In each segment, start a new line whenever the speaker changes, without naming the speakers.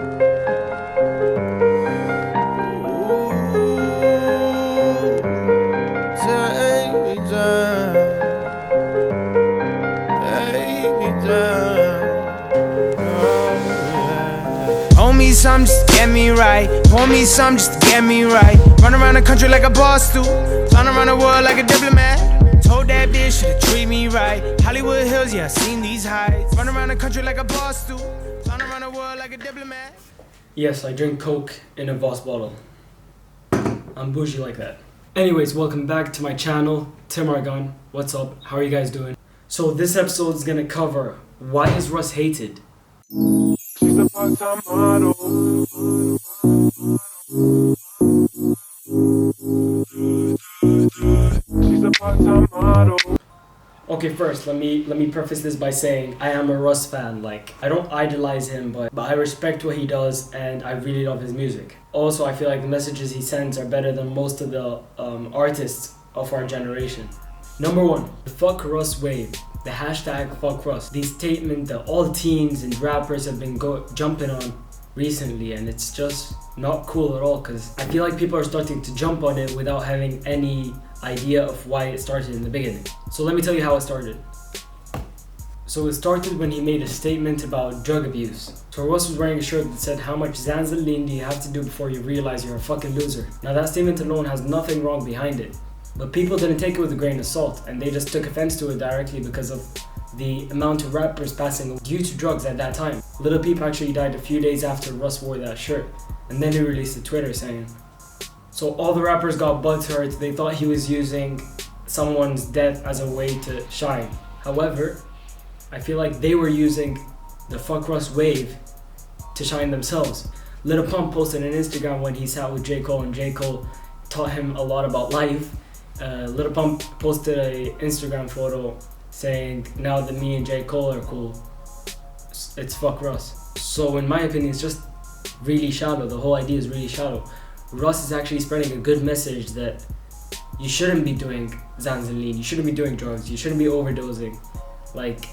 Pour me some just to get me right. Pour me some just to get me right. Run around the country like a boss do. Flying around the world like a diplomat. Told that bitch she to treat me right. Hollywood Hills, yeah, I seen these heights. Run around the country like a boss do. Flying around the world like a diplomat.
Yes, I drink Coke in a Voss bottle. I'm bougie like that. Anyways, welcome back to my channel, Tim Argon. What's up? How are you guys doing? So this episode is gonna cover why is Russ hated?
She's a part-time model. She's a part-time model.
Okay, first let me preface this by saying I am a Russ fan. Like, I don't idolize him, but I respect what he does and I really love his music. Also, I feel like the messages he sends are better than most of the artists of our generation. Number one, the fuck Russ wave. The hashtag fuck Russ. The statement that all teens and rappers have been jumping on recently, and it's just not cool at all because I feel like people are starting to jump on it without having any idea of why it started in the beginning. So let me tell you how it started. So it started when he made a statement about drug abuse. So Russ was wearing a shirt that said, "How much Zanziline do you have to do before you realize you're a fucking loser?" Now that statement alone has nothing wrong behind it. But people didn't take it with a grain of salt, and they just took offense to it directly because of the amount of rappers passing due to drugs at that time. Lil Peep actually died a few days after Russ wore that shirt, and then he released a Twitter saying. So all the rappers got butthurt. They thought he was using someone's death as a way to shine. However, I feel like they were using the fuck Russ wave to shine themselves. Lil Pump posted on Instagram when he sat with J. Cole, and J. Cole taught him a lot about life. Lil Pump posted a Instagram photo saying, "Now that me and J. Cole are cool, it's fuck Russ." So in my opinion, it's just really shallow. The whole idea is really shallow. Russ is actually spreading a good message that you shouldn't be doing Zanziline, you shouldn't be doing drugs, you shouldn't be overdosing. Like,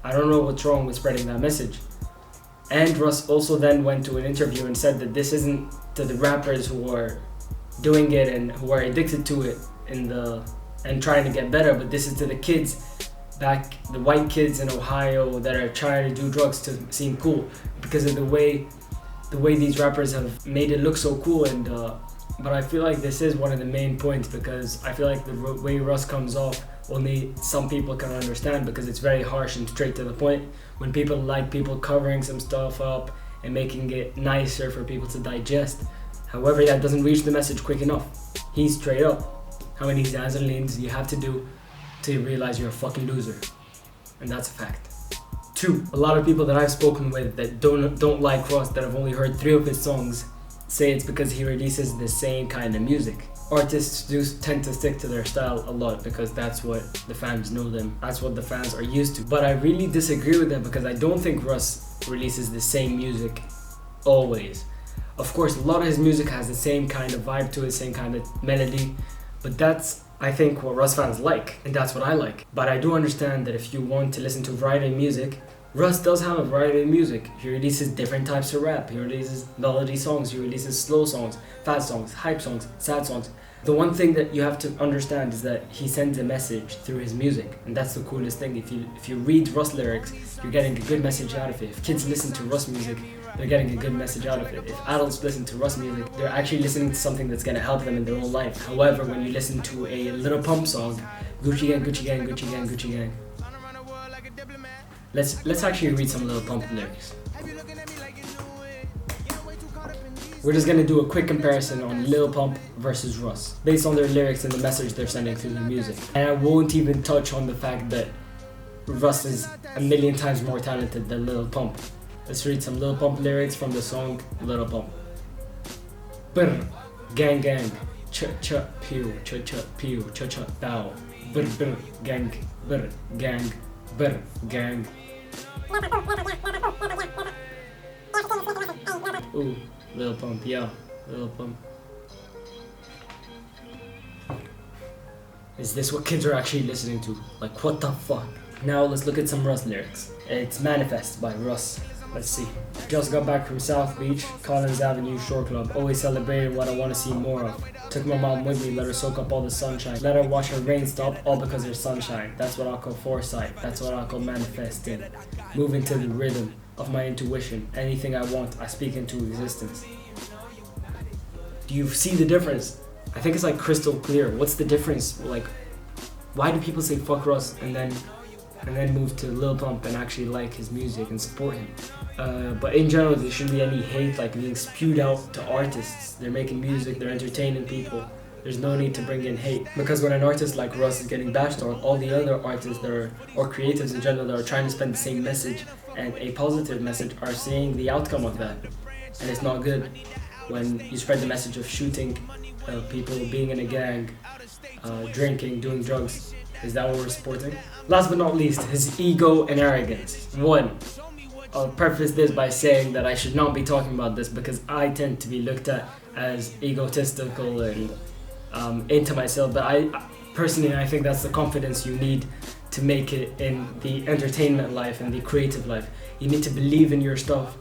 I don't know what's wrong with spreading that message. And Russ also then went to an interview and said that this isn't to the rappers who are doing it and who are addicted to it and trying to get better, but this is to the kids the white kids in Ohio that are trying to do drugs to seem cool because of the way these rappers have made it look so cool. And but I feel like this is one of the main points because I feel like the way Russ comes off only some people can understand because it's very harsh and straight to the point. When people like people covering some stuff up and making it nicer for people to digest. However, that doesn't reach the message quick enough. He's straight up. How many Zanzilines you have to do to realize you're a fucking loser? And that's a fact. 2, a lot of people that I've spoken with that don't like Russ, that have only heard 3 of his songs, say it's because he releases the same kind of music. Artists do tend to stick to their style a lot because that's what the fans know them. That's what the fans are used to. But I really disagree with that because I don't think Russ releases the same music always. Of course, a lot of his music has the same kind of vibe to it, same kind of melody, but that's, I think, what Russ fans like, and that's what I like. But I do understand that if you want to listen to a variety of music, Russ does have a variety of music. He releases different types of rap. He releases melody songs, he releases slow songs, fast songs, hype songs, sad songs. The one thing that you have to understand is that he sends a message through his music, and that's the coolest thing. If you read Russ lyrics, you're getting a good message out of it. If kids listen to Russ music, they're getting a good message out of it. If adults listen to Russ music, they're actually listening to something that's gonna help them in their own life. However, when you listen to a Lil Pump song, Gucci Gang, Gucci Gang, Gucci Gang, Gucci Gang. Let's actually read some Lil Pump lyrics. We're just gonna do a quick comparison on Lil Pump versus Russ, based on their lyrics and the message they're sending through their music. And I won't even touch on the fact that Russ is a million times more talented than Lil Pump. Let's read some Lil Pump lyrics from the song Lil Pump. Brr, gang gang, ch ch pew, ch ch pew, ch ch bow. Brr brr, gang, brr, gang, brr, gang. Ooh, Lil Pump, yeah, Lil Pump. Is this what kids are actually listening to? Like, what the fuck? Now let's look at some Russ lyrics. It's Manifest by Russ. Let's see. Just got back from South Beach, Collins Avenue Shore Club. Always celebrating what I want to see more of. Took my mom with me, let her soak up all the sunshine. Let her watch her rain stop, all because there's sunshine. That's what I call foresight. That's what I call manifesting. Moving to the rhythm of my intuition. Anything I want, I speak into existence. Do you see the difference? I think it's like crystal clear. What's the difference? Like, why do people say fuck Russ and then move to Lil Pump and actually like his music and support him? But in general, there shouldn't be any hate like being spewed out to artists. They're making music, they're entertaining people. There's no need to bring in hate, because when an artist like Russ is getting bashed on, all the other artists that are, or creatives in general, that are trying to spread the same message and a positive message are seeing the outcome of that, and it's not good. When you spread the message of shooting people, being in a gang, drinking, doing drugs, is that what we're supporting? Last but not least, his ego and arrogance. One, I'll preface this by saying that I should not be talking about this because I tend to be looked at as egotistical and into myself, but I personally think that's the confidence you need to make it in the entertainment life and the creative life. You need to believe in your stuff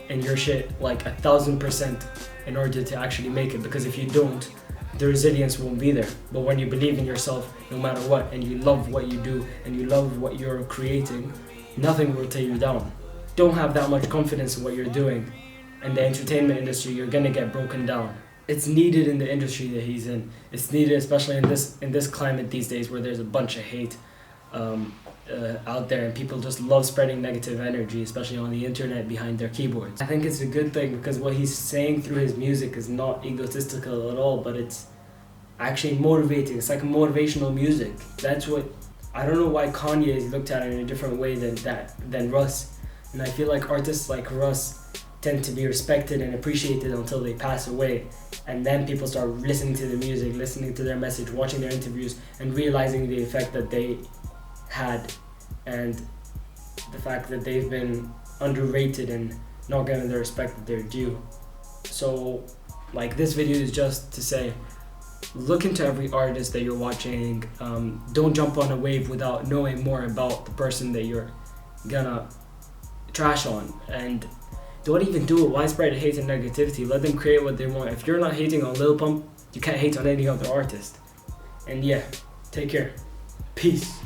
and your shit like 1,000% in order to actually make it, because if you don't, the resilience won't be there. But when you believe in yourself no matter what, and you love what you do and you love what you're creating, nothing will tear you down. Don't have that much confidence in what you're doing, in the entertainment industry, you're gonna get broken down. It's needed in the industry that he's in. It's needed especially in this climate these days where there's a bunch of hate out there, and people just love spreading negative energy, especially on the internet behind their keyboards. I think it's a good thing because what he's saying through his music is not egotistical at all, but it's actually motivating. It's like motivational music. That's what, I don't know why Kanye is looked at in a different way than Russ. And I feel like artists like Russ tend to be respected and appreciated until they pass away, and then people start listening to the music, listening to their message, watching their interviews, and realizing the effect that they had and the fact that they've been underrated and not given the respect that they're due. So like, this video is just to say, look into every artist that you're watching. Don't jump on a wave without knowing more about the person that you're gonna trash on, and don't even do it. Why spread hate and negativity? Let them create what they want. If you're not hating on Lil Pump, you can't hate on any other artist. And yeah, take care. Peace.